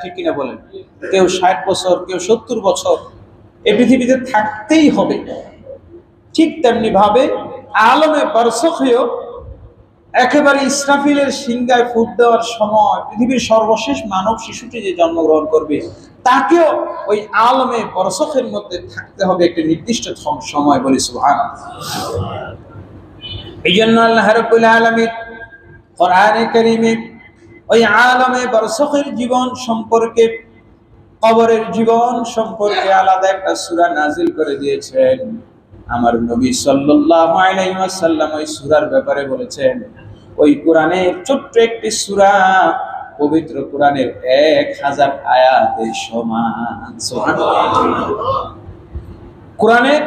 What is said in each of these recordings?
ঠিক কিনা বলেন? কেউ 60 বছর, কেউ 70 বছর এই পৃথিবীতে থাকতেই হবে। ঠিক তেমনি ভাবে আলমে বারসখীয় একেবারে ইসরাফিলের সিংহায় ফুট দেওয়ার সময় পৃথিবীর সর্বশেষ মানব শিশুটি যে জন্মগ্রহণ করবে তাকেও ওই আলমে বারসখের মধ্যে থাকতে হবে একটা নির্দিষ্ট সময়, বলি সুবহানাল্লাহ। এই জন্য আল্লাহ রাব্বুল আলামিন কোরআনে কারীমে ওই আলমে বারসখের জীবন সম্পর্কে, কবরের জীবন সম্পর্কে আলাদা একটা সূরা নাজিল করে দিয়েছেন। আমার নবী সাল্লাল্লাহু আলাইহি ওয়াসাল্লাম ওই সূরার ব্যাপারে বলেছেন, ওই কোরআনের ছোট্ট একটি সূরা পবিত্র কোরআনের 1000 আয়াতের সমান। সুবহানাল্লাহ। কোরআনের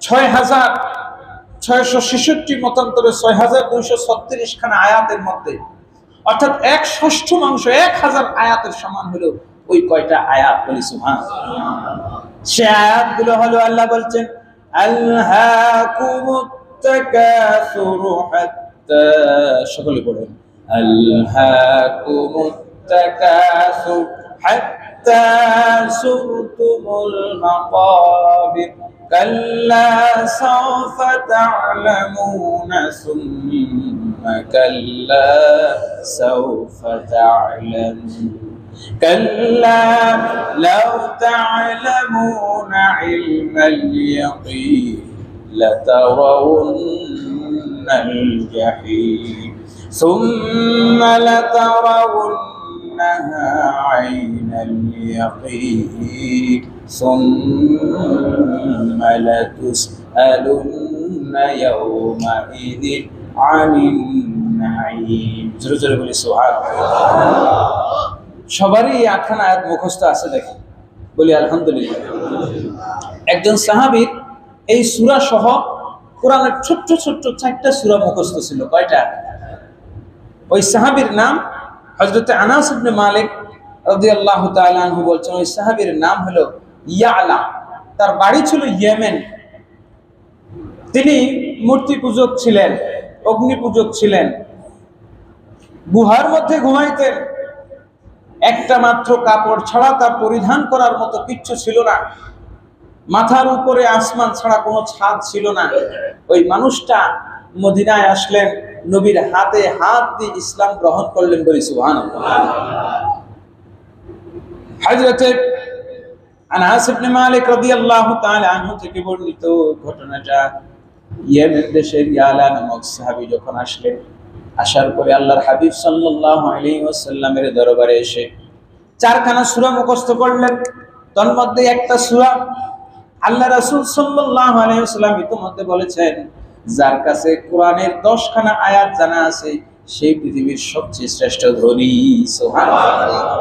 6666 মতান্তরে 6236 খানা আয়াতের মধ্যে, অর্থাৎ 1/6 1000 আয়াতের সমান হলো ওই কয়টা আয়াত, বলি সুবহানাল্লাহ। সে আয়াতগুলো হলো আল্লাহ বলছেন, আলহাকুমুত তাকাসুরু হাত্তা, সকলে পড়েন, আলহাকুমুত তাকাসুর হাত্তা সুরতুমুল মাকাবির কাল্লা সাওফা তা'লামুনা সুম্মা কাল্লা সাওফা তা'লামুন كلا لو تعلمون علم اليقين لترون الجحيم ثم لترونها عين اليقين ثم لتسألن يومئذ عن النعيم। জোরে জোরে বলি সুবহানাল্লাহ। সবারই এই 8খানা আয়াত মুখস্থ আছে, দেখি বলি আলহামদুলিল্লাহ। একজন সাহাবীর এই সূরা সহ কোরআনের ছোট্ট ছোট্ট 4টা সূরা মুখস্থ ছিল। কয়টা? ওই সাহাবীর নাম হযরত আনাস ইবনে মালিক রাদিয়াল্লাহু তাআলা আনহু বলছেন, ওই সাহাবীর নাম হলো ইয়ালা, তার বাড়ি ছিল ইয়েমেন। তিনি মূর্তি পূজক ছিলেন, অগ্নি পূজক ছিলেন, গুহার মধ্যে ঘুমাইতেন। একটা মাত্র কাপড় ছাড়া তার পরিধান করার মতো কিচ্ছু ছিল না, মাথার উপরে আসমান ছাড়া কোনো ছাদ ছিল না। ওই মানুষটা মদিনায় আসলেন, নবীর হাতে হাত দিয়ে ইসলাম গ্রহণ করলেন, বলি সুবহানাল্লাহ। হযরত আনাস ইবনে মালিক রাদিয়াল্লাহু তাআলা আনহু থেকে বর্ণিত ঘটনাটা, ইয়েমেন দেশের ইয়ালা নামক সাহাবী যখন আসলেন, আসার পরে আল্লাহর হাবিব সাল্লাল্লাহু আলাইহি ওয়াসাল্লামের দরবারে এসে 4খানা সূরা মুখস্থ করলেন। তার মধ্যে একটা সূরা আল্লাহ রাসূল সাল্লাল্লাহু আলাইহি ওয়াসাল্লাম ইতিমধ্যে বলেছেন, যার কাছে কোরআনের 10খানা আয়াত জানা আছে সেই পৃথিবীর সবচেয়ে শ্রেষ্ঠ ধনী। সুবহানাল্লাহ।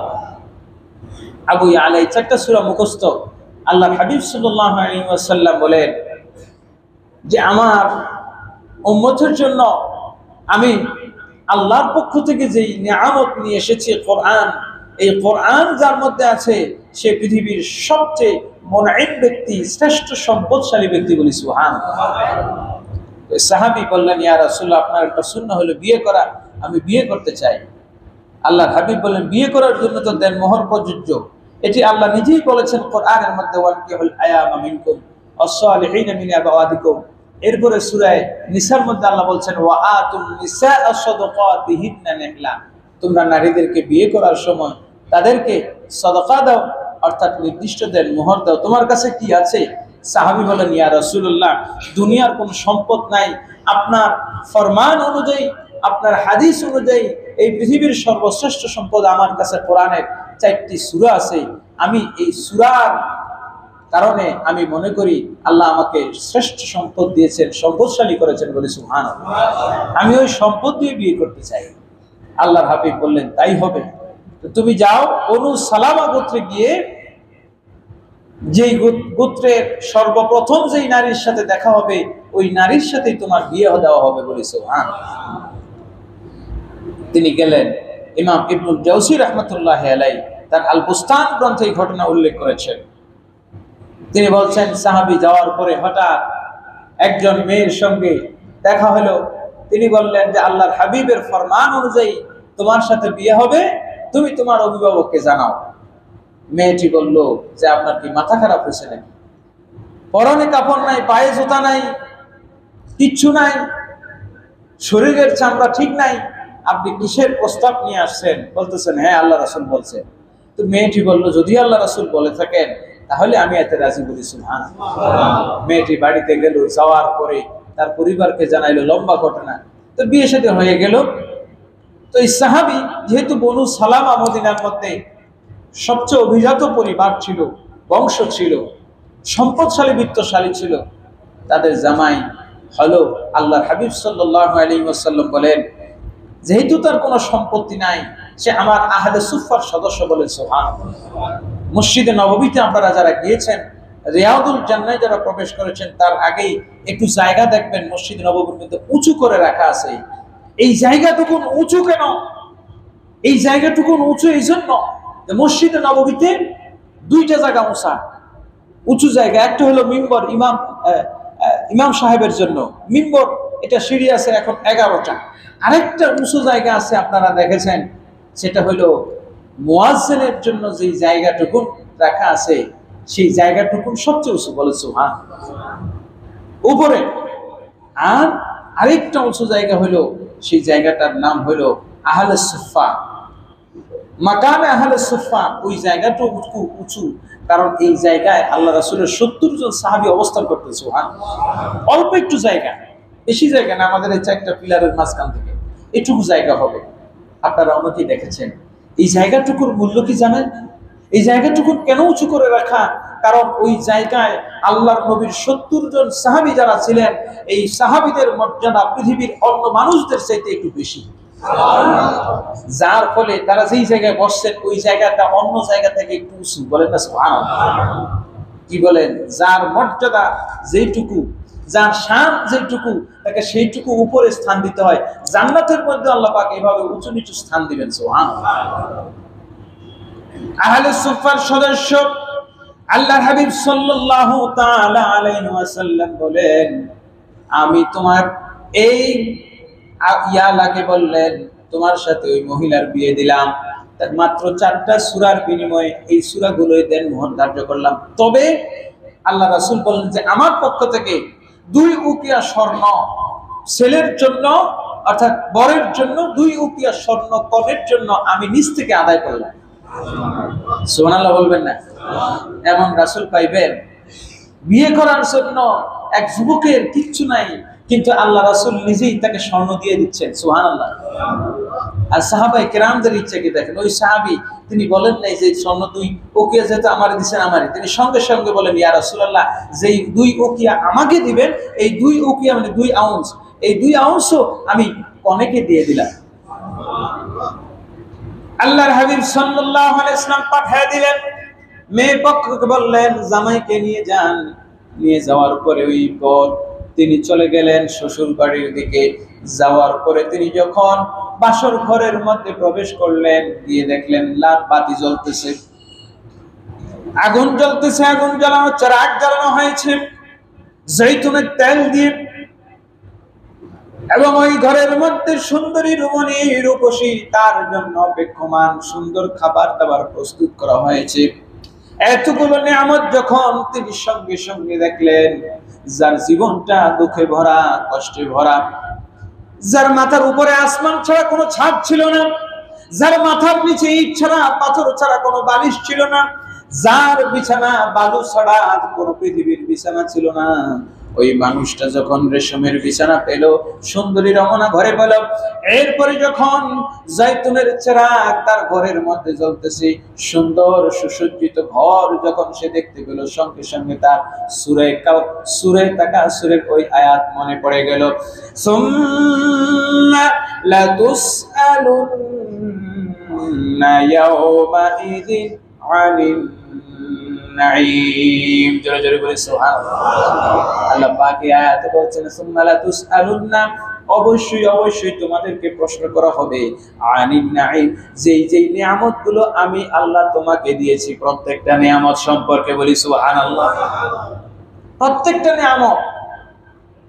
আবু ইয়ালা 4টা সূরা মুখস্থ। আল্লাহর হাবিব সাল্লাল্লাহু আলাইহি ওয়াসাল্লাম বলেন যে, আমার উম্মতের জন্য আমি আল্লাহর পক্ষ থেকে যেই নিয়ামত নিয়ে এসেছি কোরআন, এই কোরআন যার মধ্যে আছে সে পৃথিবীর সবচেয়ে মুনঈম ব্যক্তি, শ্রেষ্ঠ সম্পদশালী ব্যক্তি, বলি সুবহানাল্লাহ। সাহাবী বললেন, ইয়া রাসূলুল্লাহ, আপনার একটা সুন্নাহ হলো বিয়ে করা, আমি বিয়ে করতে চাই। আল্লাহর হাবিব বললেন, বিয়ে করার জন্য তো দেন মোহর প্রযোজ্য। এটি আল্লাহ নিজেই বলেছেন কোরআনের মধ্যে, ওয়ানকিহুল আয়ামা মিনকুম ওয়াস-সালিহিনা মিন আবাদিকুম। এরপরে সূরা নিসার মধ্যে আল্লাহ বলছেন, ওয়া আতুন নিসাআ সাদাকাতিহিন্না নিহলা, তোমরা নারীদেরকে বিয়ে করার সময় তাদেরকে সাদাকা দাও, অর্থাৎ নির্দিষ্ট দেন মোহর দাও। তোমার কাছে কি আছে? সাহাবী বলেন, ইয়া রাসূলুল্লাহ, দুনিয়ার কোনো সম্পদ নাই, আপনার ফরমান অনুযায়ী, আপনার হাদিস অনুযায়ী এই পৃথিবীর সর্বশ্রেষ্ঠ সম্পদ আমার কাছে কোরআনের 4টি সূরা আছে। আমি এই সূরার কারণে আমি মনে করি আল্লাহ আমাকে শ্রেষ্ঠ সম্পদ দিয়েছেন, সম্পদশালী করেছেন, বলে সুবহানাল্লাহ। আমি ওই সম্পদ দিয়ে বিয়ে করতে চাই। আল্লাহর হাবিব বললেন, তাই হবে, তো তুমি যাও বনু সালামা গোত্রে গিয়ে যেই গোত্রের সর্বপ্রথম যেই নারীর সাথে দেখা হবে ওই নারীর সাথেই তোমার বিয়ে দেওয়া হবে, বলে সুবহানাল্লাহ। তিনি গেলেন। ইমাম ইবনুল জাওসী রাহমাতুল্লাহি আলাইহি তার আল বুস্তান গ্রন্থে এই ঘটনা উল্লেখ করেছেন। তিনি বলছেন, সাহাবী যাওয়ার পরে হঠাৎ একজন মেয়ের সঙ্গে দেখা হলো। তিনি বললেন যে, আল্লাহর হাবিবের ফরমান অনুযায়ী তোমার সাথে বিয়ে হবে, তুমি তোমার অভিভাবককে জানাও। মেয়েটি বলল যে আপনার কি মাথা খারাপ হয়েছে নাকি? পরনে কাপড় নাই, পায়ে জুতা নাই, কিচ্ছু নাই, শরীরের চামড়া ঠিক নাই, আপনি কিসের প্রস্তাব নিয়ে আসছেন? বলতেছেন হ্যাঁ আল্লাহ রাসূল বলছেন। তো মেয়েটি বলল যদি আল্লাহ রাসূল বলে থাকেন তাহলে আমি এতে রাজি বলি। সুবহানাল্লাহ। মেয়েটি বাড়িতে গেল, যাওয়ার পরে তার পরিবারকে জানাইলো, লম্বা ঘটনা। তো বিয়ে শাদী হয়ে গেল। তো এই সাহাবী যেহেতু বনু সালামা মদিনার মধ্যে সবচেয়ে অভিজাত পরিবার ছিল, বংশ ছিল, সম্পদশালী বিত্তশালী ছিল, তাদের জামাই হলো আল্লাহর হাবিব সাল্লাল্লাহু আলাইহি ওয়াসাল্লাম বলেন যেহেতু তার কোনো সম্পত্তি নাই, সে আমার আহলে সুফফার সদস্য। বলেন সুবহানাল্লাহ। মসজিদে নববীতে আপনারা যারা গিয়েছেন, রিয়াদুল জান্নায় যারা প্রবেশ করেছেন, তার আগেই একটু জায়গা দেখবেন মসজিদ নববীর মধ্যে উঁচু করে রাখা আছে। এই জায়গাটুকু উঁচু কেন? এই জায়গাটুকু উঁচু এই জন্য যে মসজিদে নববীতে দুইটা জায়গা উঁচু জায়গা। একটা হলো মিম্বর, ইমাম সাহেবের জন্য মিম্বর, এটা সিঁড়ি আছে এখন 11টা। আরেকটা উঁচু জায়গা আছে আপনারা দেখেছেন, সেটা হলো মুয়াজ্জিনের জন্য যে জায়গাটুকু রাখা আছে, সেই জায়গাটুকু সবচেয়ে উঁচু। বলে সুবহানাল্লাহ। উপরে আর আরেকটা উঁচু জায়গা হলো, সেই জায়গাটার নাম হলো আহলে সুফফা, মাকামে আহলে সুফফা। ওই জায়গাটা উঁচু কারণ এই জায়গায় আল্লাহ রাসূলের 70 জন সাহাবী অবস্থান করতেছে। সুবহানাল্লাহ। অল্প একটু জায়গা, বেশি জায়গা না, আমাদের এই 4টা পিলারের মাঝখান থেকে এটুকু জায়গা হবে। আপনারা অনেকেই দেখেছেন। এই জায়গাটুকুর মূল্য কি জানেন? এই জায়গাটুকু কেন উঁচু করে রাখা? কারণ ওই জায়গায় আল্লাহর নবীর 70 জন সাহাবী যারা ছিলেন, এই সাহাবীদের মর্যাদা পৃথিবীর অন্য মানুষদের চাইতে একটু বেশি। যার ফলে তারা যেই জায়গায় বসছেন ওই জায়গাটা অন্য জায়গা থেকে একটু উঁচু। বলেন না সুবহানাল্লাহ। কি বলেন? যার মর্যাদা যেইটুকু, যার শান যেইটুকু, তাকে সেইটুকু উপরে স্থান দিতে হয়। জান্নাতের মধ্যে আল্লাহ পাক এভাবে উঁচু নিচু স্থান দিবেন। সুবহানাল্লাহ। আহলে সুফফার সদস্য আল্লাহর হাবিব সাল্লাল্লাহু তাআলা আলাইহি ওয়াসাল্লাম বলেন, আমি তোমার এই ইয়ালাকে বললেন তোমার সাথে ওই মহিলার বিয়ে দিলাম, তার মাত্র 4টা সূরার বিনিময়ে এই সূরাগুলোই দেন মোহর ধার্য করলাম। তবে আল্লাহ রাসূল বললেন যে আমার পক্ষ থেকে 2 উকিয়া স্বর্ণ ছেলের জন্য, অর্থাৎ বরের জন্য 2 উকিয়া স্বর্ণ, কনের জন্য আমি নিজ থেকে আদায় করলাম। সুবহানাল্লাহ বলবেন না? এমন রাসূল পাইবেন? বিয়ে করার জন্য এক যুবকের কিচ্ছু নাই, কিন্তু আল্লাহ রাসূল নিজেই তাকে স্বর্ণ দিয়ে দিচ্ছেন। সুবহানাল্লাহ। আর সাহাবায়ে কেরামদের ইচ্ছা কি দেখেন, ওই সাহাবী তিনি বলেন নাই যে স্বর্ণ 2 উকিয়া যেহেতু আমারে দিবেন আমারই, তিনি সঙ্গে সঙ্গে বলেন ইয়া রাসূলুল্লাহ যেই 2 উকিয়া আমাকে দিবেন, এই 2 উকিয়া মানে 2 আউন্স, এই 2 আউন্সও আমি কনেকে দিয়ে দিলাম। আল্লাহর হাবিব সাল্লাল্লাহু আলাইহি ওয়াসাল্লাম পাঠিয়ে দিলেন। মেয়ে পক্ষকে বললেন জামাইকে নিয়ে যান। নিয়ে যাওয়ার পরে ওই পর তিনি চলে গেলেন শ্বশুর বাড়ির দিকে। যাওয়ার পরে তিনি যখন বাসর ঘরের মধ্যে প্রবেশ করলেন, গিয়ে দেখলেন লাল বাতি জ্বলতেছে, আগুন জ্বলতেছে, আগুন জ্বালানো, চারাক জ্বালানো হয়েছে জৈতুনের তেল দিয়ে, এবং ওই ঘরের মধ্যে সুন্দরী রমণী রূপসী তার জন্য অপেক্ষমান, সুন্দর খাবার দাবার প্রস্তুত করা হয়েছে। এতগুলো নিয়ামত যখন তিনি সঙ্গে সঙ্গে দেখলেন, যার জীবনটা দুঃখে ভরা, কষ্টে ভরা, যার মাথার উপরে আসমান ছাড়া কোনো ছাদ ছিল না, যার মাথার নিচে ইট ছাড়া পাথর ছাড়া কোনো বালিশ ছিল না, যার বিছানা বালু ছাড়া কোনো পৃথিবীর বিছানা ছিল না, ওই মানুষটা যখন রেশমের বিছানা পেল, সুন্দরী রমণা ঘরে পেল, এরপরে যখন জৈতুনের চেরাগ তার ঘরের মধ্যে জ্বলতেছে, সুন্দর সুসজ্জিত ঘর যখন সে দেখতে পেল, সঙ্গে সঙ্গে তার সূরা তাকাসুরের ওই আয়াত মনে পড়ে গেল, সুম্মা লাতুসআলুন্না ইয়াওমাইযিন আনিন নাঈম। জোরে জোরে বলে সুবহানাল্লাহ। আল্লাহ পাক এই আয়াতে বলছেন সুম্মা লাতুসআলুন্না, অবশ্যই অবশ্যই তোমাদেরকে প্রশ্ন করা হবে, আনিন নাঈম, যেই নিয়ামতগুলো আমি আল্লাহ তোমাকে দিয়েছি, প্রত্যেকটা নিয়ামত সম্পর্কে বলি সুবহানাল্লাহ। প্রত্যেকটা নিয়ামত,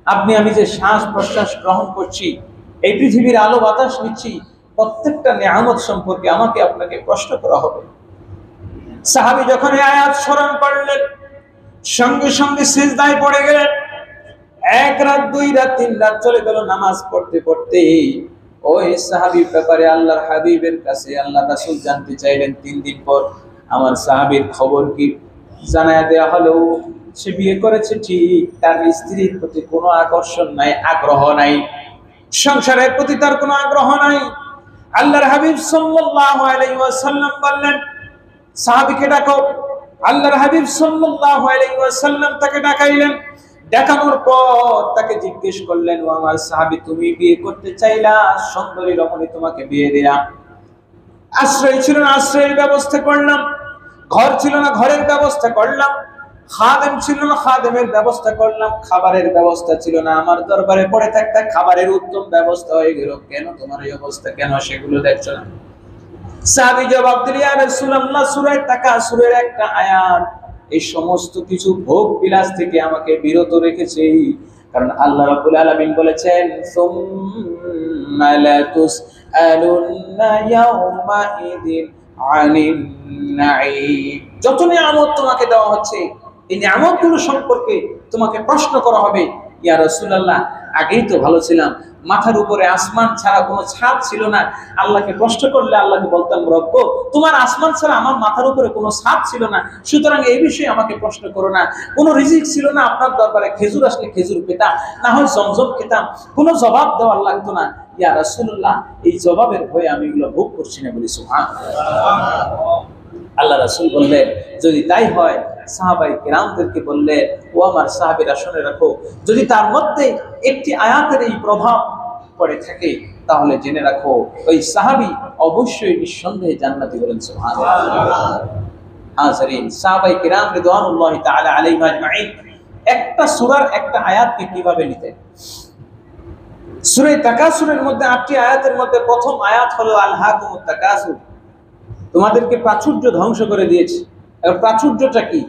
আপনি আমি যে শ্বাস প্রশ্বাস গ্রহণ করছি, এই পৃথিবীর আলো বাতাস নিচ্ছি, প্রত্যেকটা নিয়ামত সম্পর্কে আমাকে আপনাকে প্রশ্ন করা হবে। সাহাবী যখন এই আয়াত স্মরণ করলেন, সঙ্গে সঙ্গে সিজদায় পড়ে গেলেন। 1 রাত 2 রাত 3 রাত চলে গেল নামাজ পড়তে পড়তে। ওই সাহাবীর ব্যাপারে আল্লাহর হাবিবের কাছে আল্লাহ রাসূল জানতে চাইলেন। 3 দিন পর আমার সাহাবীর খবর কি জানায়া দেয়া হলো। সে বিয়ে করেছে ঠিক, তার স্ত্রীর প্রতি কোনো আকর্ষণ নাই, আগ্রহ নাই, সংসারের প্রতি তার কোনো আগ্রহ নাই। আল্লাহর হাবিব সাল্লাল্লাহু আলাইহি ওয়াসাল্লাম বললেন, সাহাবীকে ডাকো। আল্লাহর হাবিব সাল্লাল্লাহু আলাইহি ওয়াসাল্লাম তাকে ডাকাইলেন। ডাকানোর পর তাকে জিজ্ঞেস করলেন, ও আমার সাহাবী, তুমি বিয়ে করতে চাইলা, সুন্দরী রমণী তোমাকে বিয়ে দিলাম, আশ্রয় ছিল না, আশ্রয়ের ব্যবস্থা করলাম, ঘর ছিল না, ঘরের ব্যবস্থা করলাম, খাদেম ছিল না, খাদেমের ব্যবস্থা করলাম, খাবারের ব্যবস্থা ছিল না, আমার দরবারে পড়ে থাকতে খাবারের উত্তম ব্যবস্থা হয়ে গেল, কেন তোমার এই অবস্থা, কেন সেগুলো দেখছো না? সাহাবী জবাব দিলেন, ইয়া রাসূলুল্লাহ, সূরা তাকাসুরের একটা আয়াত এই সমস্ত কিছু ভোগ বিলাস থেকে আমাকে বিরত রেখেছে। কারণ আল্লাহ রাব্বুল আলামিন বলেছেন, সুম্মা লা তুসআলুন্না ইয়াওমা ইদিন আনিন নাঈম। যত নিয়ামত তোমাকে দেওয়া হচ্ছে, এই নিয়ামতগুলো সম্পর্কে তোমাকে প্রশ্ন করা হবে। ইয়া রাসূলুল্লাহ, আগেই তো ভালো ছিলাম, মাথার উপরে আসমান ছাড়া কোনো ছাদ ছিল না। আল্লাহকে প্রশ্ন করলে আল্লাহকে বলতাম, রব্ব, তোমার আসমান ছাড়া আমার মাথার উপরে কোনো ছাদ ছিল না, সুতরাং এই বিষয়ে আমাকে প্রশ্ন করো না। কোনো রিজিক ছিল না, আপনার দরবারে খেজুর আসলে খেজুর পেতাম, না হয় জমজম খেতাম, কোনো জবাব দেওয়ার লাগতো না। ইয়া রাসূলুল্লাহ, এই জবাবের ভয়ে আমি এগুলো ভোগ করছি না বলি সুবহানাল্লাহ। আল্লাহ রাসূল বললেন, যদি তাই হয়, সাহাবায়ে কেরামদেরকে বললেন, ও আমার সাহাবীরা শুনে রাখো, যদি তার মধ্যে একটি আয়াতের এই প্রভাব পড়ে থাকে, তাহলে জেনে রাখো ওই সাহাবী অবশ্যই নিঃসন্দেহে জান্নাতি। বলেন সুবহানাল্লাহ। হাজরিন, সাহাবায়ে কেরাম রিদওয়ানুল্লাহি তাআলা আলাইহিম আজমাইন একটা সূরার একটা আয়াতকে কিভাবে নিতেন। সূরা তাকাসুরের মধ্যে 8টি আয়াতের মধ্যে প্রথম আয়াত হলো আলহাকুমুত তাকাসুর, তোমাদেরকে প্রাচুর্য ধ্বংস করে দিয়েছে। এবার প্রাচুর্যটা কি,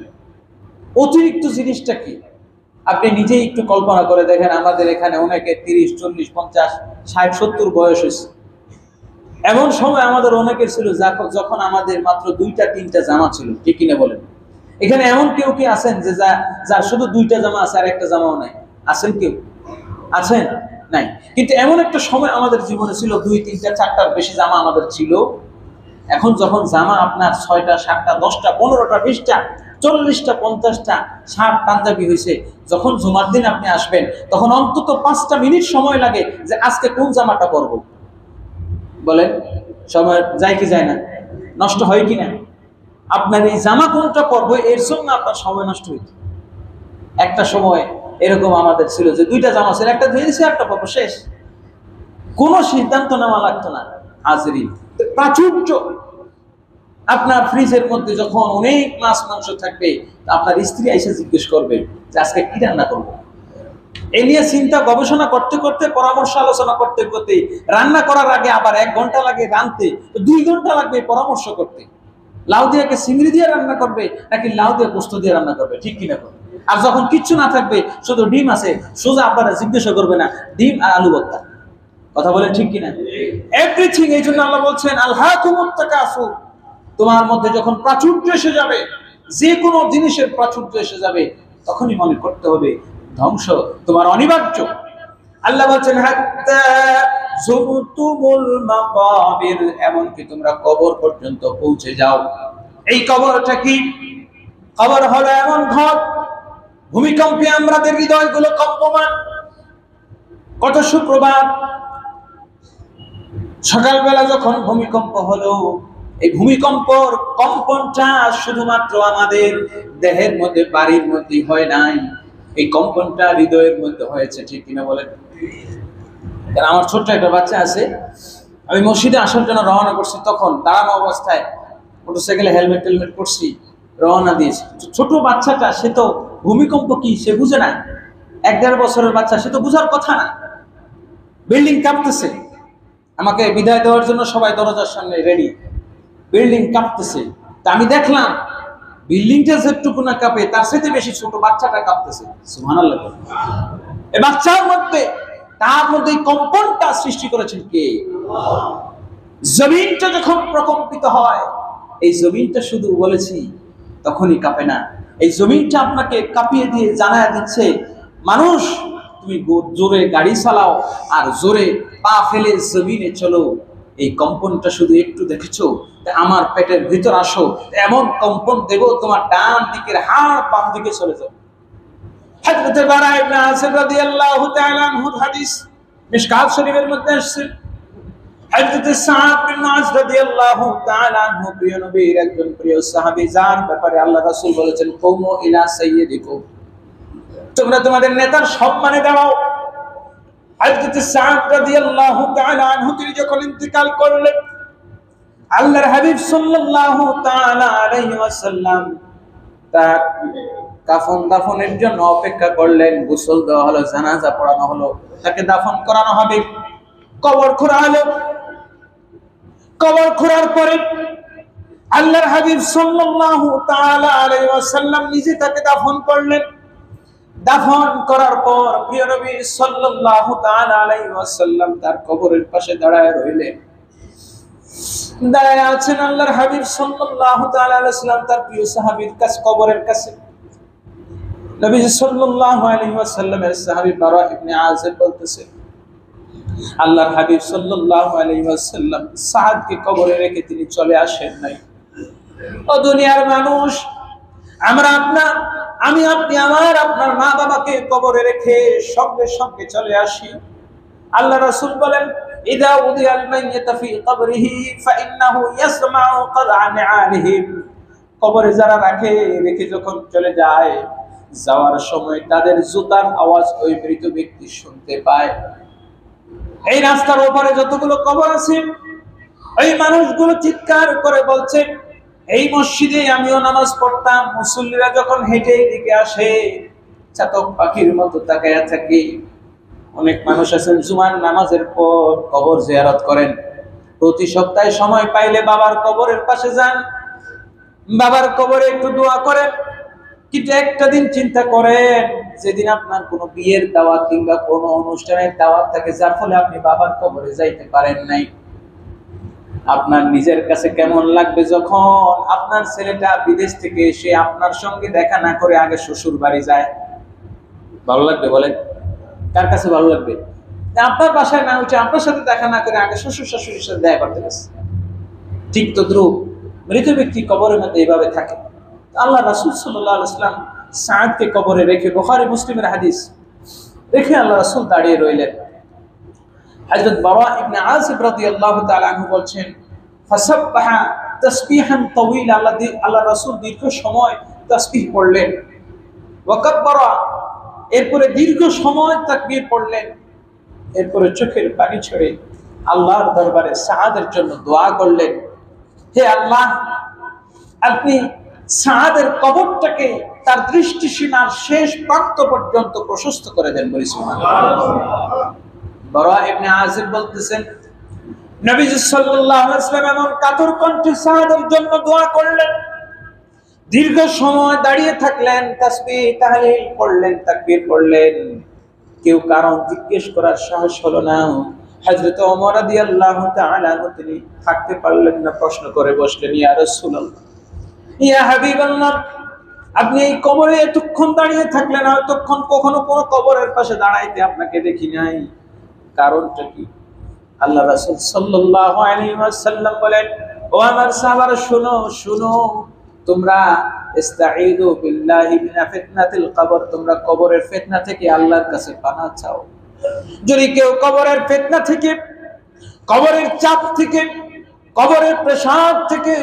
অতিরিক্ত জিনিসটা কি, আপনি নিজেই একটু কল্পনা করে দেখেন। আমাদের এখানে অনেকে 30, 40, 50, 60, 70 বয়স হয়েছে। এমন সময় আমাদের অনেকের ছিল যখন আমাদের মাত্র 2টা 3টা জামা ছিল, ঠিক কিনা বলেন? এখানে এমন কেউ কি আছেন যে যার শুধু 2টা জামা আছে আর একটা জামাও নাই? আছেন কেউ? আছেন? নাই। কিন্তু এমন একটা সময় আমাদের জীবনে ছিল 2, 3টা 4টার বেশি জামা আমাদের ছিল। এখন যখন জামা আপনার 6টা 7টা 10টা 15টা 20টা 40টা 50টা শার্ট পাঞ্জাবি হয়েছে, যখন জুমার দিন আপনি আসবেন তখন অন্তত 5টা মিনিট সময় লাগে যে আজকে কোন জামাটা পরবো। বলেন, সময় যায় কি যায় না? নষ্ট হয় কি না? আপনার এই জামা কোনটা পরবো এর জন্য আপনার সময় নষ্ট হইতো। একটা সময় এরকম আমাদের ছিল যে 2টা জামা ছিল, একটা ধুয়ে দিয়েছে, একটা পরবো, শেষ, কোনো সিদ্ধান্ত নেওয়া লাগতো না। হাজরিন, প্রাচুর্য। আপনার ফ্রিজের মধ্যে যখন অনেক মাছ মাংস থাকবে, আপনার স্ত্রী এসে জিজ্ঞেস করবে যে আজকে কি রান্না করবো। এ নিয়ে চিন্তা গবেষণা করতে করতে, পরামর্শ আলোচনা করতে করতে, রান্না করার আগে আবার 1 ঘন্টা লাগে রাঁধতে, 2 ঘন্টা লাগবে পরামর্শ করতে। লাউ দিয়ে চিংড়ি দিয়ে রান্না করবে নাকি লাউ দিয়ে পোস্ত দিয়ে রান্না করবে, ঠিক কিনা? আর যখন কিচ্ছু না থাকবে, শুধু ডিম আছে, সোজা আপনারা জিজ্ঞাসা করবে না, ডিম আর আলু ভর্তা। কথা বলেন, ঠিক কিনা? এভরিথিং। এই জন্য আল্লাহ বলছেন, আলহাকুমুত তাকাসুর, তোমার মধ্যে যখন প্রাচুর্য এসে যাবে, যে কোনো জিনিসের প্রাচুর্য এসে যাবে, তখনই মনে করতে হবে ধ্বংস তোমার অনিবার্য। আল্লাহ বলছেন, হাত্তা যুরতুমুল মাকাবির, এমনকি তোমরা কবর পর্যন্ত পৌঁছে যাও। এই কবরটা কি? কবর হলো এমন ঘর, ভূমিকম্পে আমাদের হৃদয়গুলো কম্পমান। কত শুক্রবার সকালবেলা যখন ভূমিকম্প হলো, এই ভূমিকম্পর কম্পনটা শুধুমাত্র আমাদের দেহের মধ্যে, বাড়ির মধ্যে হয় নাই, এই কম্পনটা হৃদয়ের মধ্যে হয়েছে, ঠিক কিনা বলেন? আমার ছোট্ট একটা বাচ্চা আছে, আমি মসজিদে আসার জন্য রওনা করছি, তখন দাঁড়ানো অবস্থায় মোটরসাইকেলে হেলমেট টেলমেট করছি, রওনা দিয়েছি। ছোট বাচ্চাটা, সে তো ভূমিকম্প কি সে বুঝে না, 1-1.5 বছরের বাচ্চা, সে তো বুঝার কথা না। বিল্ডিং কাঁপতেছে, আমাকে বিদায় দেওয়ার জন্য সবাই দরজার সামনে রেডি, বিল্ডিং কাঁপতেছে। তা আমি দেখলাম বিল্ডিংটা যেটুকু না কাঁপে, তার সাথে বেশি ছোট বাচ্চাটা কাঁপতেছে। সুবহানাল্লাহ। এই বাচ্চার মধ্যে, তার মধ্যে কম্পনটা সৃষ্টি করেছেন কে? জমিনটা যখন প্রকম্পিত হয়, এই জমিনটা শুধু বলেছি তখনই কাঁপে না, এই জমিনটা আপনাকে কাঁপিয়ে দিয়ে জানায় দিচ্ছে, মানুষ তুমি জোরে গাড়ি চালাও আর জোরে পা ফেলে জমিনে চলো, এই কম্পনটা শুধু একটু দেখেছো, আমার পেটের ভিতর আসো, এমন কম্পন দেব তোমার ডান দিকের হাড় বাম দিকে চলে যাবে। হযরত বারা ইবনে আযিব রাদিয়াল্লাহু তাআলা আনহুর হাদিস মিশকাত শরীফের মধ্যে আসছে। হযরত সাদ বিন মুআয রাদিয়াল্লাহু তাআলা আনহু প্রিয় নবীর একজন প্রিয় সাহাবী, যার ব্যাপারে আল্লাহ রাসূল বলেছেন কুমু ইলা সাইয়্যিদিকুম, তোমরা তোমাদের নেতার সম্মানে দাঁড়াও। হযরত সাদ রাদিয়াল্লাহু তাআলা আনহু তিনি যখন ইন্তেকাল করলেন, আল্লাহর হাবিব সাল্লাল্লাহু তাআলা আলাইহি ওয়াসাল্লাম তার কাফন দাফনের জন্য অপেক্ষা করলেন। গোসল দেওয়া হলো, জানাজা পড়ানো হলো, তাকে দাফন করানো হবে। কবর খোঁড়া হলো, কবর খোঁড়ার পরে আল্লাহর হাবিব সাল্লাল্লাহু তাআলা আলাইহি ওয়াসাল্লাম নিজে তাকে দাফন করলেন। দাফন করার পর প্রিয় নবী সাল্লাল্লাহু তাআলা আলাইহি ওয়াসাল্লাম তার কবরের পাশে দাঁড়ায় রইলেন। দাঁড়ায় আছেন আল্লাহর হাবিব সাল্লাল্লাহু তাআলা আলাইহি ওয়াসাল্লাম তার প্রিয় সাহাবীর কাছে, কবরের কাছে। নবী সাল্লাল্লাহু আলাইহি ওয়াসাল্লামের সাহাবী বারা ইবনে আযিব বলতেছে, আল্লাহর হাবিব সাল্লাল্লাহু আলাইহি ওয়াসাল্লাম সাদকে কবরে রেখে তিনি চলে আসেন নাই। ও দুনিয়ার মানুষ, আমি আপনি আপনার মা বাবাকে কবরে রেখে সঙ্গে সঙ্গে চলে আসি। আল্লাহ রাসূল বলেন, ইদা উদিয়াল মাইয়িতা ফি কবরিহি ফাইন্নাহু ইয়াসমাউ করআন আলিহিম, কবরে যারা রেখে যখন চলে যায়, যাওয়ার সময় তাদের জুতার আওয়াজ ওই মৃত ব্যক্তি শুনতে পায়। এই রাস্তার ওপারে যতগুলো কবর আছে, এই মানুষগুলো চিৎকার করে বলছে, এই মসজিদে আমিও নামাজ পড়তাম, মুসল্লিরা যখন হেঁটে এদিকে আসে চাতক পাখির মতো তাকায়া থাকি। অনেক মানুষ আছেন জুমার নামাজের পর কবর জিয়ারত করেন, প্রতি সপ্তাহে সময় পাইলে বাবার কবরের পাশে যান, বাবার কবরে একটু দোয়া করেন। কিন্তু একটা দিন চিন্তা করেন, যেদিন আপনার কোনো বিয়ের দাওয়াত কিংবা কোনো অনুষ্ঠানের দাওয়াত থাকে, যার ফলে আপনি বাবার কবরে যাইতে পারেন নাই, আপনার নিজের কাছে কেমন লাগবে যখন আপনার ছেলেটা বিদেশ থেকে এসে আপনার সঙ্গে দেখা না করে আগে শ্বশুর বাড়ি যায়? ভালো লাগবে? বলেন, কার কাছে ভালো লাগবে? আপনার বাসায় না উঠে আপনার সাথে দেখা না করে আগে শ্বশুর শাশুড়ির সাথে দেখা করতে গেছে। ঠিক তদ্রূপ মৃত ব্যক্তি কবরের মধ্যে এইভাবে থাকে। আল্লাহ রাসূল সাল্লাল্লাহু আলাইহি ওয়াসাল্লাম সাদকে কবরে রেখে, বুখারী মুসলিমের হাদিস, রেখে আল্লাহ রাসূল দাঁড়িয়ে রইলেন। হযরত বারা ইবনে আযিব রাদিয়াল্লাহু তাআলা আনহু বলছেন, ফাসাব্বাহা তাসবিহান তাওয়ীলা, আল্লাহ রাসূল দীর্ঘ সময় তাসবিহ পড়লেন। ওয়া কাব্বারা, এরপরে দীর্ঘ সময় তাকবীর পড়লেন। এরপরে চোখের পানি ছেড়ে আল্লাহর দরবারে সাদের জন্য দোয়া করলেন, হে আল্লাহ, আপনি সাদের কবরটাকে তার দৃষ্টিসীমার শেষ প্রান্ত পর্যন্ত প্রশস্ত করে দেন। বলি সুবহানাল্লাহ। বারা ইবনে আযিব বলতেছেন, নবী সাল্লাল্লাহু আলাইহি ওয়াসাল্লাম এমন কাতর কণ্ঠে সাদের জন্য দোয়া করলেন, দীর্ঘ সময় দাঁড়িয়ে থাকলেন, তাসবিহ তাহলিল পড়লেন, তাকবীর পড়লেন। কেউ কারণ জিজ্ঞেস করার সাহস হলো না। হযরত ওমর রাদিয়াল্লাহু তাআলা আনহু তিনি থাকতে পারলেন না, প্রশ্ন করে বসলেন, ইয়া রাসূলুল্লাহ, ইয়া হাবিবাল্লাহ, আপনি এই কবরে এতক্ষণ দাঁড়িয়ে থাকলেন, এতক্ষণ কখনো কোনো কবরের পাশে দাঁড়াইতে আপনাকে দেখি নাই, কারণটা কি? আল্লাহ রাসূল সাল্লাল্লাহু আলাইহি ওয়াসাল্লাম বলেন, ও আমার সাহাবারা, শুনো শুনো, তোমরা ইস্তাঈযু বিল্লাহি মিন ফিতনাতিল কবর, তোমরা কবরের ফিতনা থেকে আল্লাহর কাছে পানাহ চাও। যদি কেউ কবরের ফিতনা থেকে, কবরের চাপ থেকে, কবরের প্রেসার থেকে,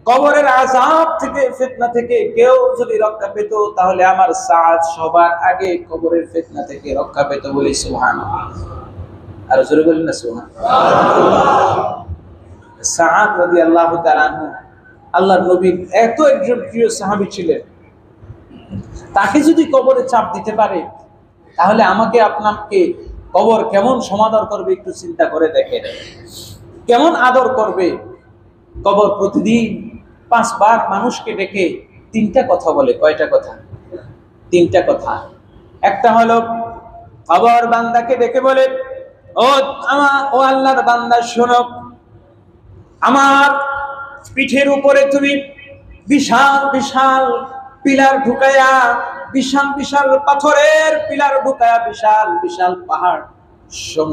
কবরের আযাব থেকে, ফিতনা থেকে কেউ যদি রক্ষা পেত, তাহলে আমার সাদ সবার আগে কবরের ফিতনা থেকে রক্ষা পেত। বলি সুবহানাল্লাহ। আর জোরে বলেন না সুবহানাল্লাহ। সাদ রাদিয়াল্লাহু তাআলা আনহু আল্লাহর নবীর এত একজন প্রিয় সাহাবী ছিলেন, তাকে যদি কবরে চাপ দিতে পারে, তাহলে আমাকে আপনাকে কবর কেমন সমাদর করবে একটু চিন্তা করে দেখেন। কেমন আদর করবে কবর? প্রতিদিন 5 বার মানুষকে ডেকে 3টা কথা বলে। কয়টা কথা? 3টা কথা। একটা হলো কবর বান্দাকে ডেকে বলে, ও আল্লাহর বান্দা শোনো, আমার পিঠের উপরে তুমি বিশাল বিশাল পিলার ঢুকাইয়া, বিশাল বিশাল পাথরের পিলার ঢুকাইয়া বিশাল বিশাল পাহাড় সম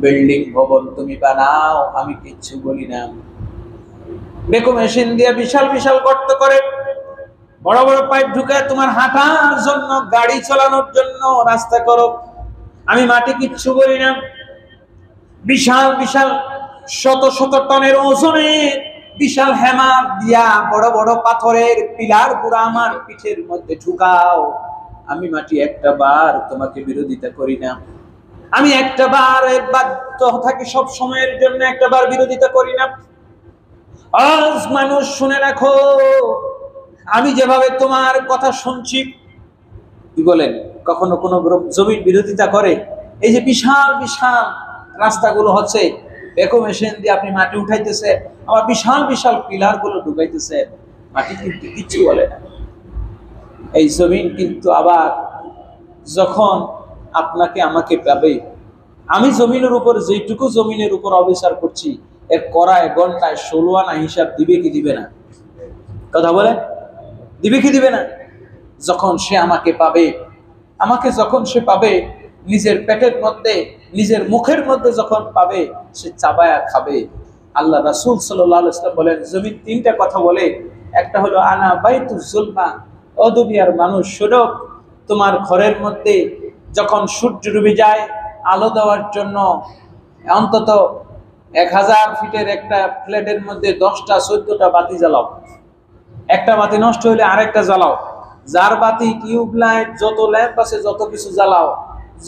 বিল্ডিং ভবন তুমি বানাও, আমি কিচ্ছু বলি না। বেকো মেশিন দিয়ে বিশাল বিশাল গর্ত করে বড় বড় পাইপ ঢুকায় তোমার হাঁটার জন্য, গাড়ি চালানোর জন্য রাস্তা করো, আমি মাটি কিচ্ছু বলি না। বিশাল বিশাল শত শত টনের ওজনের বিশাল হ্যামার দিয়া বড় বড় পাথরের পিলার গুড়া আমার পিঠের মধ্যে ঢুকাও, আমি মাটি একটা বার তোমাকে বিরোধিতা করি না। আমি একটা বার বাধ্য থাকি সব সময়ের জন্য, একটা বার বিরোধিতা করি না। আজ মানুষ শুনে রাখো, আমি যেভাবে তোমার কথা শুনছি, কি বলেন, কখনো কোনো জমির বিরোধিতা করে? এই যে বিশাল বিশাল রাস্তাগুলো হচ্ছে, বেকো মেশিন দিয়ে আপনি মাটি উঠাইতেছে, আবার বিশাল বিশাল পিলার গুলো ঢুকাইতেছে, মাটি কিন্তু কিচ্ছু বলে না। এই জমিন কিন্তু আবার যখন আপনাকে আমাকে পাবে, আমি জমিনের উপর যেটুকু জমিনের উপর অবিচার করছি, এর কড়ায় ঘন্টায় 16 আনা হিসাব দিবে কি দিবে না? কথা বলে, দিবে কি দিবে না? যখন সে আমাকে পাবে, আমাকে যখন সে পাবে নিজের পেটের মধ্যে, নিজের মুখের মধ্যে যখন পাবে, সে চাবায়া খাবে। আল্লাহ রাসূল সাল্লাল্লাহু আলাইহি ওয়াসাল্লাম বলেন, জমিন তিনটা কথা বলে, একটা হলো আনা বাইতুজ জুলমা, ও দুনিয়ার মানুষ শোনো, তোমার ঘরের মধ্যে যখন সূর্য ডুবে যায়, আলো দেওয়ার জন্য অন্তত 1000 ফিটের একটা প্লেটের মধ্যে 10টা 14টা বাতি জ্বালাও, একটা বাতি নষ্ট হলে আরেকটা জ্বালাও, যার বাতি টিউবলাইট যত ল্যাম্প আছে যত কিছু জ্বালাও,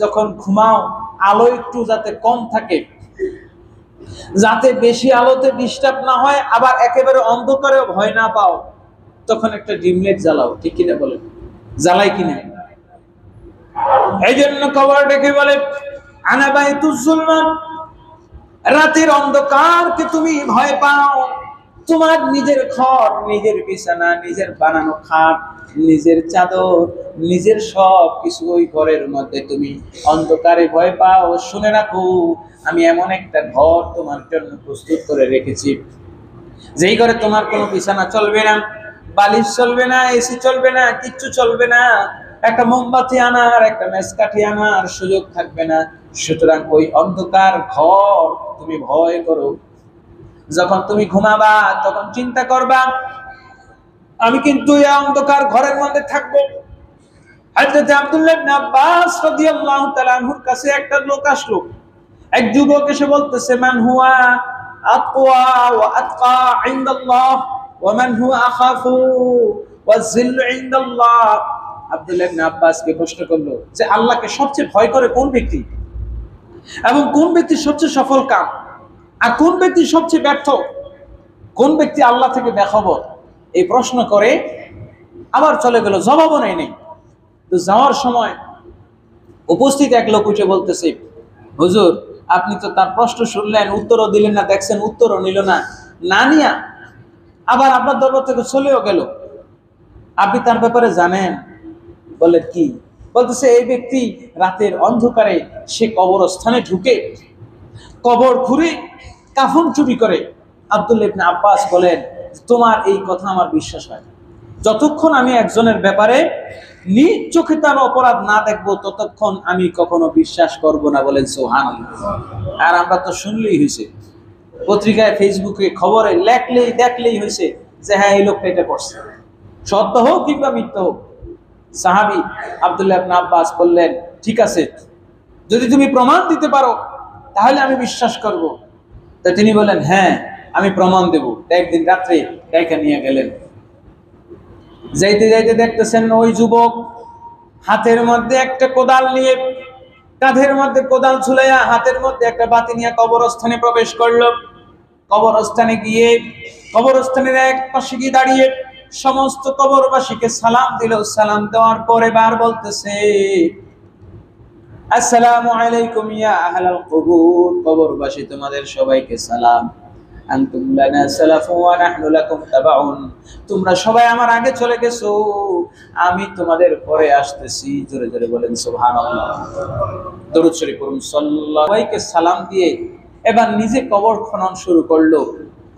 যখন ঘুমাও আলো একটু যাতে কম থাকে, যাতে বেশি আলোতে ডিস্টার্ব না হয়, আবার একেবারে অন্ধকারে ভয় না পাও, তখন একটা ডিম লাইট জ্বালাও। ঠিক কিনা বলেন? জ্বালাই কিনা? এই জন্য কবর ডেকে বলে আনা বাইতুজ জুলমা, রাতের অন্ধকারকে তুমি ভয় পাও, তোমার নিজের ঘর, নিজের বিছানা, নিজের বানানো খাট, নিজের চাদর, নিজের সব কিছু ওই ঘরের মধ্যে তুমি অন্ধকারে ভয় পাও। শুনে রাখো, আমি এমন একটা ঘর তোমার জন্য প্রস্তুত করে রেখেছি, যেই ঘরে তোমার কোনো বিছানা চলবে না, বালিশ চলবে না, এসি চলবে না, কিচ্ছু চলবে না, একটা মোমবাতি আনার, একটা মেসকাঠি আনার সুযোগ থাকবে না। সুতরাং ওই অন্ধকার ঘর তুমি ভয় করো। যখন তুমি ঘুমাবা তখন চিন্তা করবা, আমি কিন্তু এই অন্ধকার ঘরের মধ্যে থাকবো। হযরত আব্দুল্লাহ ইবনে আব্বাস রাদিয়াল্লাহু তাআলা আনহুর কাছে একটা লোক আসলো, এক যুবক এসে বলতেছে, মান হুয়া আতওয়া ওয়া আতকা ইনদাল্লাহ ওয়া মান হুয়া আখাফু ওয়া যিল্লু ইনদাল্লাহ। আব্দুল্লাহ ইবনে আব্বাসকে প্রশ্ন করলো যে আল্লাহকে সবচেয়ে ভয় করে কোন ব্যক্তি, এবং কোন ব্যক্তি সবচেয়ে সফল কাম, আর কোন ব্যক্তি সবচেয়ে ব্যর্থ, কোন ব্যক্তি আল্লাহ থেকে বেখবর? এই প্রশ্ন করে আবার চলে গেল, জবাবও নেই। তো যাওয়ার সময় উপস্থিত এক লোক উঠে বলতেছে, হুজুর আপনি তো তার প্রশ্ন শুনলেন, উত্তরও দিলেন না, দেখছেন উত্তরও নিল না, না নিয়া আবার আপনার দরবার থেকে চলেও গেল, আপনি তার ব্যাপারে জানেন? বলে কি? বলতেছে এই ব্যক্তি রাতের অন্ধকারে সে কবরস্থানে ঢুকে কবর ঘুরে কাফন চুরি করে। আব্দুল্লাহ ইবনে আব্বাস বলেন, তোমার এই কথা আমার বিশ্বাস হয় না, যতক্ষণ আমি একজনের ব্যাপারে নিজ চোখে তার অপরাধ না দেখবো ততক্ষণ আমি কখনো বিশ্বাস করব না। বলেন সুবহানাল্লাহ। আর আমরা তো শুনলেই হয়েছে, পত্রিকায় ফেসবুকে খবরে লেখলেই দেখলেই হয়েছে যে হ্যাঁ এই লোকটা এটা করছে, সত্য হোক কিংবা মিথ্যা হোক। সাহাবী আব্দুল্লাহ ইবনে আব্বাস বললেন, ঠিক আছে, যদি তুমি প্রমাণ দিতে পারো তাহলে আমি বিশ্বাস করব। তা তিনি বলেন, হ্যাঁ আমি প্রমাণ দেব। একদিন রাত্রে ডাইকা নিয়ে গেলেন, যাইতে যাইতে দেখতেছেন ওই যুবক হাতের মধ্যে একটা কোদাল নিয়ে, কাঁধের মধ্যে কোদাল ঝুলাইয়া, হাতের মধ্যে একটা বাতি নিয়ে কবরস্থানে প্রবেশ করলো। কবরস্থানে গিয়ে কবরস্থানের এক পাশে গিয়ে দাঁড়িয়ে সমস্ত কবরবাসীকে সালাম দিল। সালাম দেওয়ার পরে বার বলতেছে, আসসালামু আলাইকুম ইয়া আহলাল কুবুর, কবরবাসী তোমাদের সবাইকে সালাম। আনতুম লানা সালাফু ওয়া নাহনু লাকুম তাবাউন, তোমরা সবাই আমার আগে চলে গেছো, আমি তোমাদের পরে আসতেছি। জোরে জোরে বলেন সুবহানাল্লাহ। দরুদ শরীফ পড়ুন সাল্লাল্লাহু আলাইহি। সালাম দিয়ে এবার নিজে কবর খনন শুরু করলো।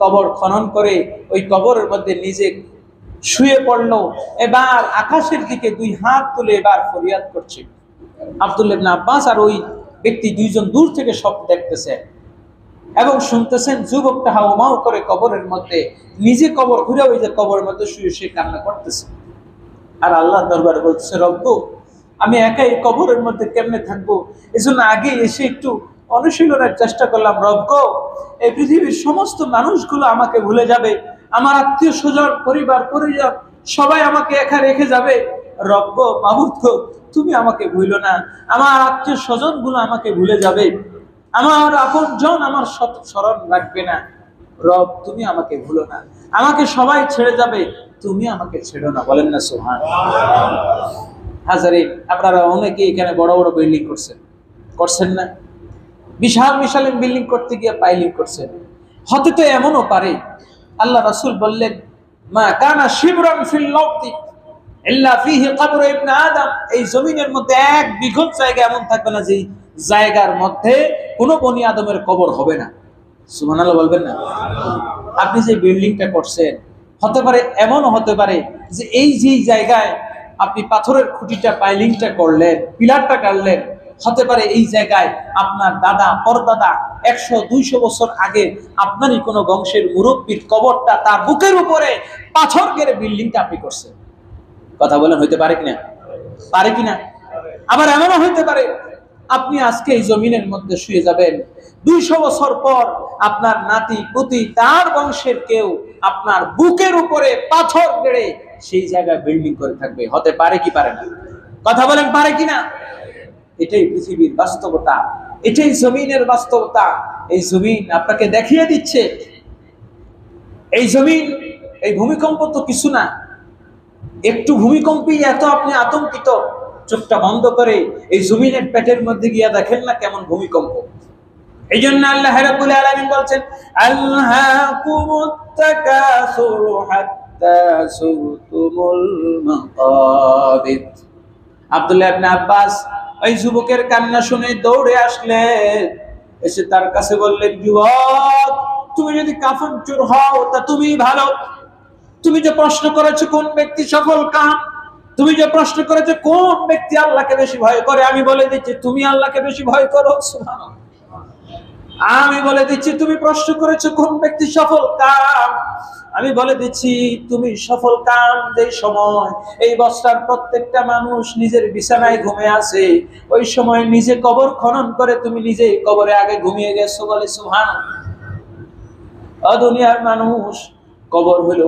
কবর খনন করে ওই কবরের মধ্যে নিজে শুয়ে পড়লো, এবার আকাশের দিকে দুই হাত তুলে এবার ফরিয়াদ করছে। আব্দুল্লাহ ইবনে আব্বাস আর ওই ব্যক্তি দুইজন দূর থেকে সব দেখতেছে এবং শুনতেছেন যুবকটা হাউমাউ করে কবরের মধ্যে নিজে কবর ঘুরে ওই যে কবরের মধ্যে শুয়ে শুয়ে কান্না করতেছে। আর আল্লাহ দরবারে বলছে, রব্ব আমি একাই কবরের মধ্যে কেমনে থাকবো, এজন্য আগে এসে একটু অনুশীলনের চেষ্টা করলাম। রব্ব এই পৃথিবীর সমস্ত মানুষগুলো আমাকে ভুলে যাবে, আমার আত্মীয় স্বজন পরিবার পরিজন সবাই আমাকে একা রেখে যাবে। রব্ব মাবুদ গো, তুমি আমাকে ভুলো না, আমার আত্মীয় স্বজন গুলো আমাকে ভুলে যাবে, আমার আপনজন আমার স্মরণ রাখবে না। রব তুমি আমাকে ভুলো না, আমাকে সবাই ছেড়ে যাবে, তুমি আমাকে ছেড়ো না। বলেন না সুবহানাল্লাহ। হাজারিন, আপনারা অনেকে এখানে বড় বড় বিল্ডিং করছেন না? বিশাল বিশাল বিল্ডিং করতে গিয়ে পাইলিং করছেন। হতে তো এমনও পারে আল্লাহ রাসূল বললেন, মা কানা শিবরান ফিল আরদি ইল্লা ফিহি কবর ইবনে আদম, এই জমিনের মধ্যে এক বিঘত জায়গা এমন থাকবে না যে জায়গার মধ্যে কোনো বনি আদমের কবর হবে না। সুবহানাল্লাহ বলবেন না? আপনি যে বিল্ডিংটা করছেন, হতে পারে এমনও হতে পারে যে এই যে জায়গায় আপনি পাথরের খুঁটিটা পাইলিংটা করলেন, পিলারটা গাড়লেন, হতে পারে এই জায়গায় আপনার দাদা পরদাদা 100-200 বছর আগে আপনারই কোনো বংশের মুরব্বীর কবরটা তার বুকের উপরে পাথর গেড়ে বিল্ডিংটা আপনি করছেন। কথা বলেন, হইতে পারে কিনা? পারে কিনা? আবার এমনও হইতে পারে আপনি আজকে এই জমিনের মধ্যে শুয়ে যাবেন, 200 বছর পর আপনার নাতি পুতি তার বংশের কেউ আপনার বুকের উপরে পাথর গেড়ে সেই জায়গায় বিল্ডিং করে থাকবে। হতে পারে কি পারে না? কথা বলেন, পারে কিনা? এটাই পৃথিবীর বাস্তবতা, এটাই জমিনের বাস্তবতা। এই জমিন আপনাকে দেখিয়ে দিচ্ছে, এই জমিন, এই ভূমিকম্প তো কিছু না, একটু ভূমিকম্পেই এত আপনি আতঙ্কিত। চোখটা বন্ধ করে এই জমিনের পেটের মধ্যে গিয়া দেখেন না কেমন ভূমিকম্প। এই জন্য আল্লাহ রাব্বুল আলামিন বলছেন, আলহাকুমুত তাকাসুরু হাত্তা সুরতুমুল মাকাবির। আব্দুল্লাহ ইবনে আব্বাস ওই যুবকের কান্না শুনে দৌড়ে আসলেন, এসে তার কাছে বললেন, যুবক তুমি যদি কাফন চোর হও তা তুমি ভালো। তুমি যে প্রশ্ন করেছো কোন ব্যক্তি সফল কাম, তুমি যে প্রশ্ন করেছো কোন ব্যক্তি আল্লাহকে বেশি ভয় করে, আমি বলে দিচ্ছি তুমি আল্লাহকে বেশি ভয় করো। সুবহানাল্লাহ। আমি বলে দিচ্ছি তুমি প্রশ্ন করেছো কোন ব্যক্তি সফল কাম, আমি বলে দিচ্ছি তুমি সফল কাম যেই সময় এই বস্তার প্রত্যেকটা মানুষ নিজের বিছানায় ঘুমিয়ে আছে, ওই সময় নিজে কবর খনন করে তুমি নিজে কবরে আগে ঘুমিয়ে গেছো। বলে সুবহানাল্লাহ। দুনিয়ার মানুষ, কবর হলো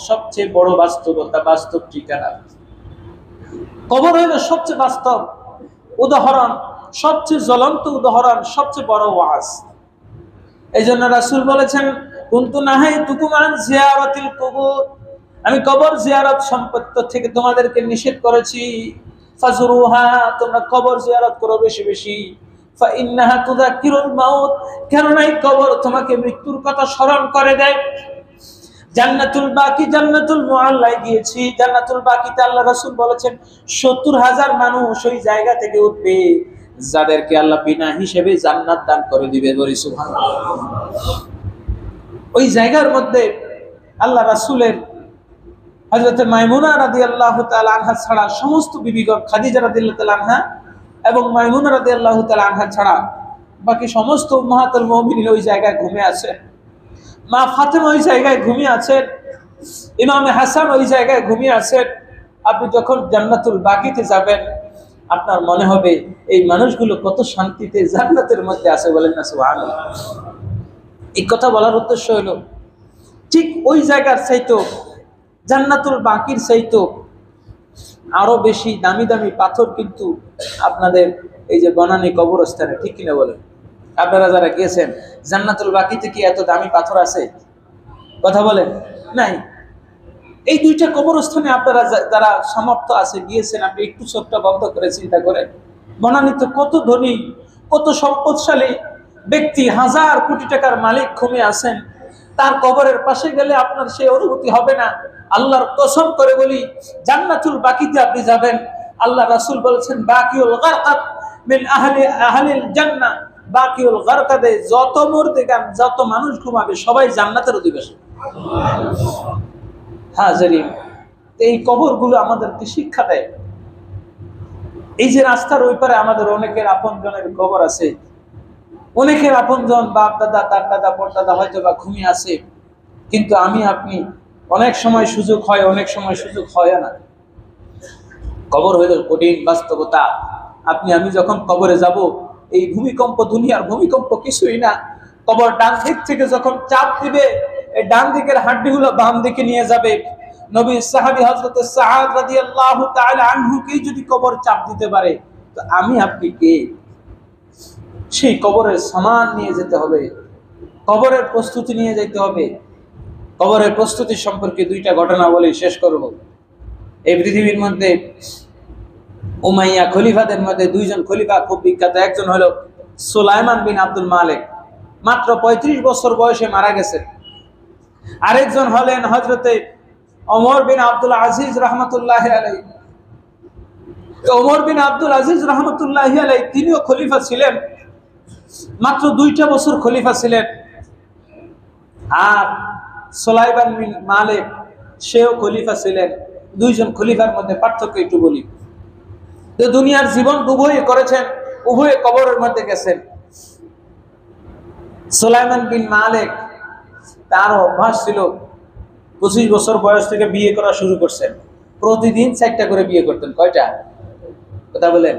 সবচেয়ে বড় বাস্তবতা, বাস্তব ঠিকানা। কবর হলো সবচেয়ে বাস্তব উদাহরণ, সবচেয়ে জ্বলন্ত উদাহরণ, সবচেয়ে বড় ওয়াজ। এই জন্য রাসূল বলেছেন, কুনতু নাহাইতুকুম আন জিয়ারাতিল কুবুর, আমি কবর জিয়ারত সম্পর্ক থেকে তোমাদেরকে নিষেধ করেছি। ফাজুরুহা, তোমরা কবর জিয়ারত করো বেশি বেশি। ফাইন্নাহা তুযাক্কিরুল মাউত, কেননা এই কবর তোমাকে মৃত্যুর কথা স্মরণ করে দেয়। জান্নাতুল বাকি, জান্নাতুল মুআল্লায় গিয়েছি, জান্নাতুল বাকিতে আল্লাহ রাসূল বলেছেন 70,000 মানুষ ওই জায়গা থেকে উঠবে যাদেরকে আল্লাহ বিনা হিসেবে জান্নাত দান করে দিবে। বলি সুবহানাল্লাহ। ওই জায়গার মধ্যে আল্লাহ রাসূলের হযরত মাইমুনা রাদিয়াল্লাহু তাআলা আনহা ছাড়া সমস্ত বিবিগণ, খাদিজা রাদিয়াল্লাহু তাআলা আনহা এবং মাইমুনা রাদিয়াল্লাহু তাআলা আনহা ছাড়া বাকি সমস্ত উম্মাহাতুল মুমিনিন ওই জায়গায় ঘুমিয়ে আছে। মা ফাতেমা ওই জায়গায় ঘুমিয়ে আছেন, ইমাম হাসান ওই জায়গায় ঘুমিয়ে আছেন। আপনি যখন জান্নাতুল বাকিতে যাবেন আপনার মনে হবে এই মানুষগুলো কত শান্তিতে জান্নাতের মধ্যে আছে। বলেন না সুবহানাল্লাহ। এই কথা বলার উদ্দেশ্য হলো ঠিক ওই জায়গার চাইতো, জান্নাতুল বাকির চাইতো আরো বেশি দামি দামি পাথর কিন্তু আপনাদের এই যে বনানী কবরস্থানে, ঠিক কিনা বলেন? আপনারা যারা গিয়েছেন জান্নাতুল বাকিতে কি এত দামি পাথর আছে? কথা বলেন, নাই। এই দুইটা কবরস্থানে আপনারা যারা সামর্থ্য আছে গিয়েছেন, আপনি একটু চোখটা বন্ধ করে চিন্তা করেন, বনানীতে কত ধনী, কত সম্পদশালী ব্যক্তি, 1000 কোটি টাকার মালিক ঘুমিয়ে আছেন, তার কবরের পাশে গেলে আপনার সেই অনুভূতি হবে না। আল্লাহর কসম করে বলি, জান্নাতুল বাকিতে আপনি যাবেন, আল্লাহ রাসূল বলেছেন, বাকিউল গারকাত মিন আহলিল জান্নাহ, বাকিউল গারকাদে যত মুর্দেগান যত মানুষ ঘুমাবে সবাই জান্নাতের অধিবাসী। হাজিরিন, এই কবরগুলো আমাদেরকে শিক্ষা দেয়। এই যে রাস্তার ওই পারে আমাদের অনেকের আপনজনের কবর আছে, অনেকের আপনজন বাপ দাদা তার দাদা পরদাদা হয়তো বা ঘুমিয়ে আছে, কিন্তু আমি আপনি অনেক সময় সুযোগ হয়, অনেক সময় সুযোগ হয় না। কবর হইল কঠিন বাস্তবতা। আপনি আমি যখন কবরে যাব, এই ভূমিকম্প, দুনিয়ার ভূমিকম্প কিছুই না। কবর ডান দিক থেকে যখন চাপ দিবে, এই ডান দিকের হাড্ডিগুলো বাম দিকে নিয়ে যাবে। নবীর সাহাবী হযরত সাআদ রাদিয়াল্লাহু তাআলা আনহুকে যদি কবর চাপ দিতে পারে, তো আমি আপনি কে? সেই কবরের সামান নিয়ে যেতে হবে, কবরের প্রস্তুতি নিয়ে যেতে হবে। কবরের প্রস্তুতি সম্পর্কে দুইটা ঘটনা বলে শেষ করব। এই পৃথিবীর মধ্যে উমাইয়া খলিফাদের মধ্যে দুইজন খলিফা খুব বিখ্যাত। একজন হলো সুলাইমান বিন আব্দুল মালিক, মাত্র 35 বছর বয়সে মারা গেছেন। আরেকজন হলেন হযরতে ওমর বিন আব্দুল আজিজ রাহমাতুল্লাহি আলাইহি। ওমর বিন আব্দুল আজিজ রাহমাতুল্লাহি আলাইহি তিনিও খলিফা ছিলেন, মাত্র 2টা বছর খলিফা ছিলেন। আর সুলাইমান বিন মালিক সেও খলিফা ছিলেন। দুইজন খলিফার মধ্যে পার্থক্য একটু বলি। তো দুনিয়ার জীবন উভয়ে করেছেন, উভয়ে কবরের মধ্যে গেছেন। সুলাইমান বিন মালিক তার অভ্যাস ছিল 25 বছর বয়স থেকে বিয়ে করা শুরু করছেন। প্রতিদিন 4টা করে বিয়ে করতেন। কয়টা? কথা বলেন।